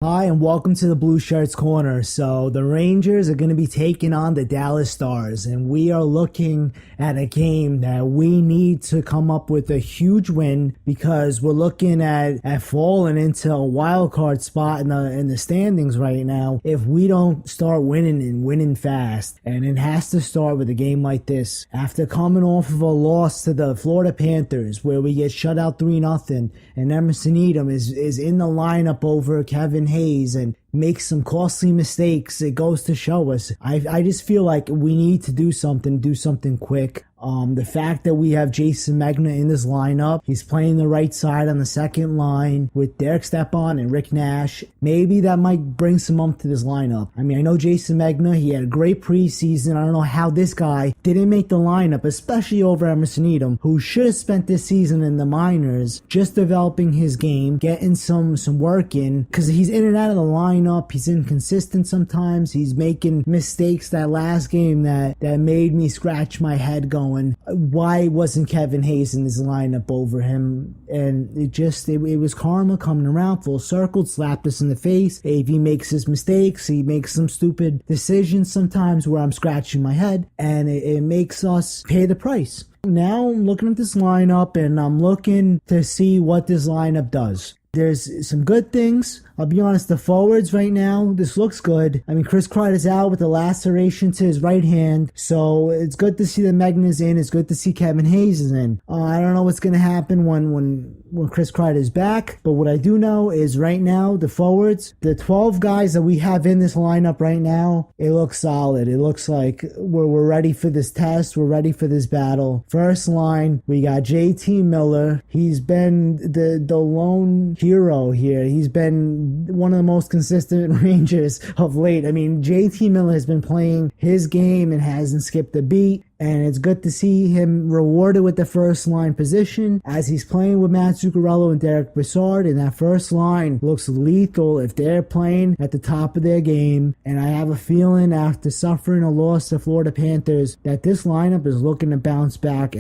Hi, and welcome to the Blueshirts Corner. So the Rangers are going to be taking on the Dallas Stars, and we are looking at a game that we need to come up with a huge win because we're looking at falling into a wild card spot in the standings right now if we don't start winning and winning fast. And it has to start with a game like this. After coming off of a loss to the Florida Panthers where we get shut out 3-0, and Emerson Edom is in the lineup over Kevin Hayes and makes some costly mistakes, it goes to show us. I just feel like we need to do something quick. The fact that we have Jason Megna in this lineup, he's playing the right side on the second line with Derek Stepan and Rick Nash. Maybe that might bring some umph to this lineup. I mean, I know Jason Megna, he had a great preseason. I don't know how this guy didn't make the lineup, especially over Emerson Edom, who should have spent this season in the minors just developing his game, getting some work in, because he's in and out of the lineup. He's inconsistent sometimes. He's making mistakes that last game that made me scratch my head going, why wasn't Kevin Hayes in this lineup over him? And it was karma coming around full circle, slapped us in the face. If he makes his mistakes, he makes some stupid decisions sometimes where I'm scratching my head, and it makes us pay the price. Now I'm looking at this lineup and I'm looking to see what this lineup does. There's some good things. I'll be honest, the forwards right now, this looks good. I mean, Chris Kreider is out with a laceration to his right hand, so it's good to see that Megna's in. It's good to see Kevin Hayes is in. I don't know what's going to happen when Chris Kreider is back, but what I do know is right now, the forwards, the 12 guys that we have in this lineup right now, it looks solid. It looks like we're ready for this test. We're ready for this battle. First line, we got JT Miller. He's been the lone hero here. He's been one of the most consistent Rangers of late. I mean, JT Miller has been playing his game and hasn't skipped a beat. And it's good to see him rewarded with the first line position as he's playing with Matt Zuccarello and Derek Brassard. And that first line looks lethal if they're playing at the top of their game. And I have a feeling after suffering a loss to Florida Panthers that this lineup is looking to bounce back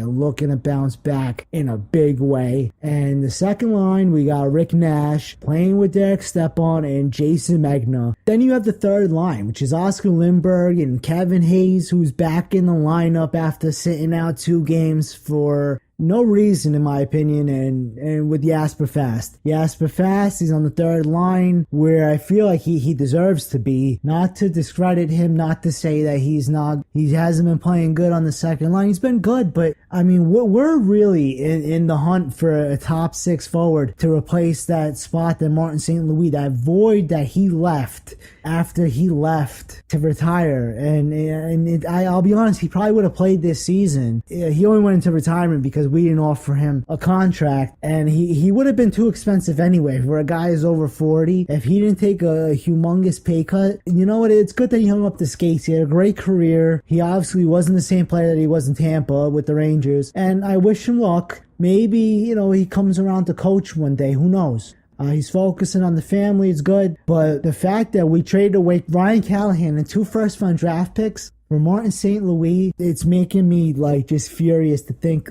in a big way. And the second line, we got Rick Nash playing with Derek Stepan and Jason Megna. Then you have the third line, which is Oscar Lindberg and Kevin Hayes, who's back in the lineup after sitting out 2 games for no reason, in my opinion, and with Jasper Fast. Jasper Fast, he's on the third line where I feel like he deserves to be. Not to discredit him, not to say that he hasn't been playing good on the second line. He's been good, but I mean, we're really in the hunt for a top 6 forward to replace that spot that Martin St. Louis, that void that he left after he left to retire. And I'll be honest, he probably would have played this season. He only went into retirement because we didn't offer him a contract, and he would have been too expensive anyway for a guy who's over 40. If he didn't take a humongous pay cut, you know what? It's good that he hung up the skates. He had a great career. He obviously wasn't the same player that he was in Tampa with the Rangers, and I wish him luck. Maybe, he comes around to coach one day. Who knows? He's focusing on the family. It's good. But the fact that we traded away Ryan Callahan and 2 first-round draft picks for Martin St. Louis, it's making me just furious to think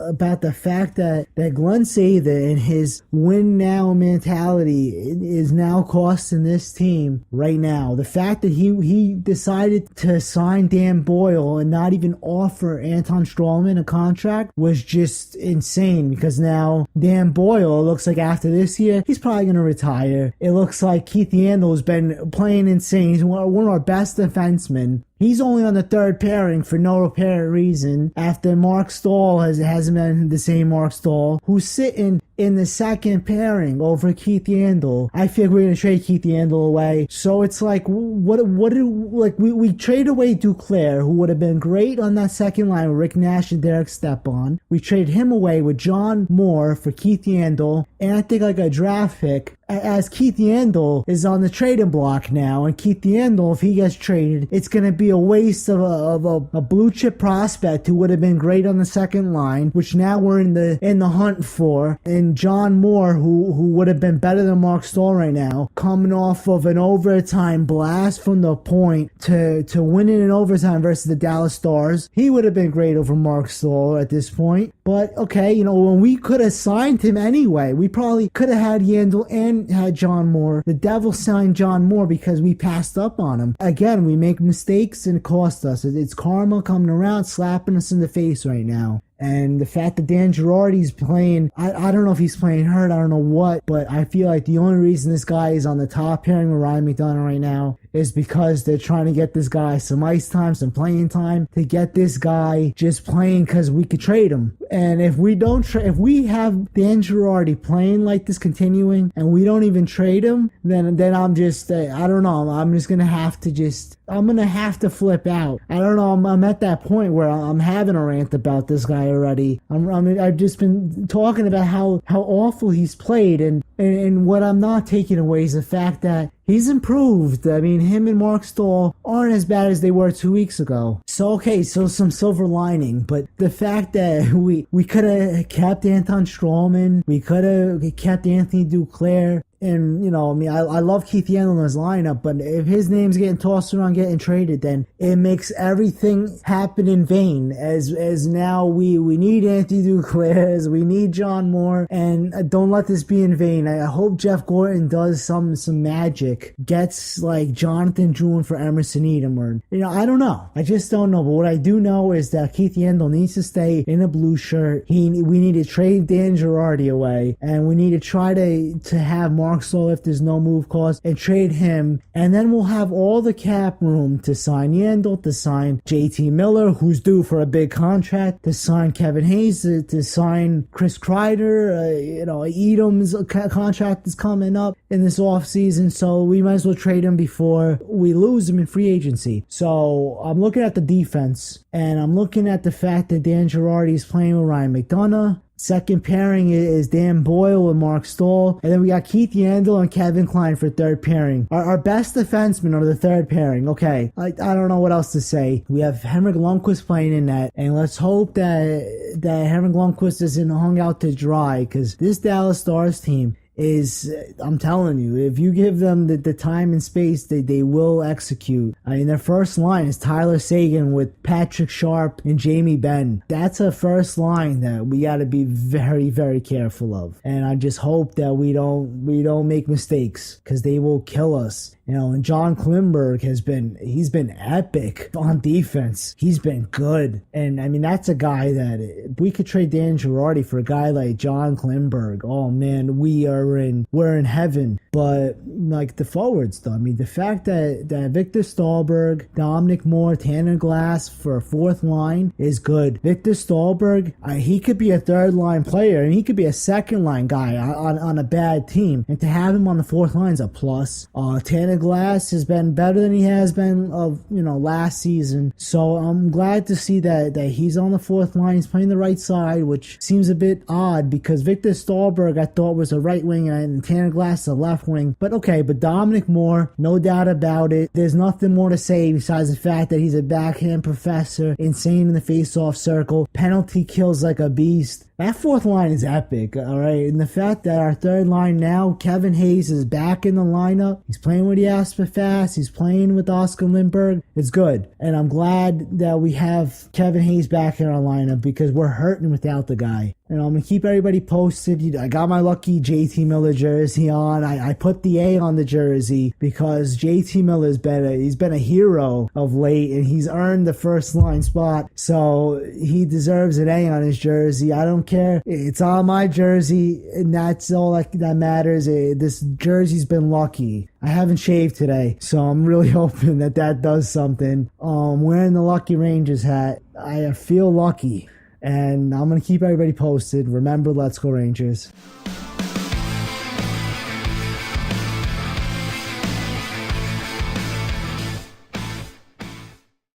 about the fact that Glenn Sather and his win now mentality is now costing this team right now. The fact that he decided to sign Dan Boyle and not even offer Anton Strawman a contract was just insane, because now Dan Boyle, it looks like after this year, he's probably going to retire. It looks like Keith Yandel has been playing insane. He's one of our best defensemen. He's only on the third pairing for no apparent reason after Mark Stahl hasn't been the same Mark Stahl, who's sitting in the second pairing over Keith Yandel. I feel we're going to trade Keith Yandel away. So it's like, we trade away Duclair, who would have been great on that second line with Rick Nash and Derek Stepan. We trade him away with John Moore for Keith Yandel, and I think a draft pick, as Keith Yandel is on the trading block now. And Keith Yandel, if he gets traded, it's going to be a waste of a blue chip prospect who would have been great on the second line, which now we're in the hunt for. And and John Moore, who would have been better than Mark Stahl right now, coming off of an overtime blast from the point to winning in overtime versus the Dallas Stars. He would have been great over Mark Stahl at this point. But okay, when we could have signed him anyway, we probably could have had Yandel and had John Moore. The Devils signed John Moore because we passed up on him. Again, we make mistakes and it costs us. It's karma coming around, slapping us in the face right now. And the fact that Dan Girardi's playing, I don't know if he's playing hurt, I don't know what, but I feel like the only reason this guy is on the top pairing with Ryan McDonough right now is because they're trying to get this guy some ice time, some playing time, to get this guy just playing because we could trade him. And if we don't if we have Dan Girardi playing like this continuing and we don't even trade him, then I'm just, I don't know, I'm just going to have to flip out. I don't know, I'm at that point where I'm having a rant about this guy already. I've just been talking about how awful he's played, and what I'm not taking away is the fact that he's improved. I mean, him and Mark Stahl aren't as bad as they were 2 weeks ago. So some silver lining, but the fact that we could have kept Anton Strawman, we could have kept Anthony Duclair. And, I love Keith Yandel in his lineup, but if his name's getting tossed around, getting traded, then it makes everything happen in vain. As now we need Anthony Duclair, we need John Moore, and don't let this be in vain. I hope Jeff Gorton does some magic, gets like Jonathan Drouin for Emerson Edom, or, I don't know. I just don't know. But what I do know is that Keith Yandel needs to stay in a blue shirt. We need to trade Dan Girardi away, and we need to try to have Mark Stahl if there's no move cost and trade him, and then we'll have all the cap room to sign Yandel, to sign JT Miller, who's due for a big contract, to sign Kevin Hayes, to sign Chris Kreider. Edom's contract is coming up in this offseason, so we might as well trade him before we lose him in free agency. So I'm looking at the defense, and I'm looking at the fact that Dan Girardi is playing with Ryan McDonough. Second pairing is Dan Boyle and Mark Stahl. And then we got Keith Yandel and Kevin Klein for third pairing. Our best defensemen are the third pairing. Okay, I don't know what else to say. We have Henrik Lundqvist playing in net. And let's hope that Henrik Lundqvist isn't hung out to dry, because this Dallas Stars team is, I'm telling you, if you give them the time and space, they will execute. I mean, their first line is Tyler Seguin with Patrick Sharp and Jamie Benn. That's a first line that we got to be very, very careful of. And I just hope that we don't make mistakes, because they will kill us. And John Klimberg he's been epic on defense. He's been good. And I mean, that's a guy that if we could trade Dan Girardi for a guy like John Klimberg, oh man, we're in heaven. But like the forwards though, I mean, the fact that Victor Stahlberg, Dominic Moore, Tanner Glass for a fourth line is good. Victor Stahlberg, he could be a third line player, and he could be a second line guy on a bad team. And to have him on the fourth line is a plus. Tanner Glass has been better than he has been last season, so I'm glad to see that he's on the fourth line. He's playing the right side, which seems a bit odd because Victor Stahlberg I thought was a right wing and Tanner Glass a left wing. But Dominic Moore, no doubt about it. There's nothing more to say besides the fact that he's a backhand professor, insane in the face-off circle, penalty kills like a beast. That fourth line is epic, all right? And the fact that our third line now, Kevin Hayes is back in the lineup. He's playing with Jasper Fast. He's playing with Oscar Lindberg. It's good. And I'm glad that we have Kevin Hayes back in our lineup, because we're hurting without the guy. And I'm going to keep everybody posted. I got my lucky JT Miller jersey on. I put the A on the jersey because JT Miller's he's been a hero of late, and he's earned the first line spot. So he deserves an A on his jersey. I don't care. It's on my jersey, and that's all that matters. This jersey's been lucky. I haven't shaved today, so I'm really hoping that does something. Wearing the Lucky Rangers hat, I feel lucky. And I'm going to keep everybody posted. Remember, let's go Rangers.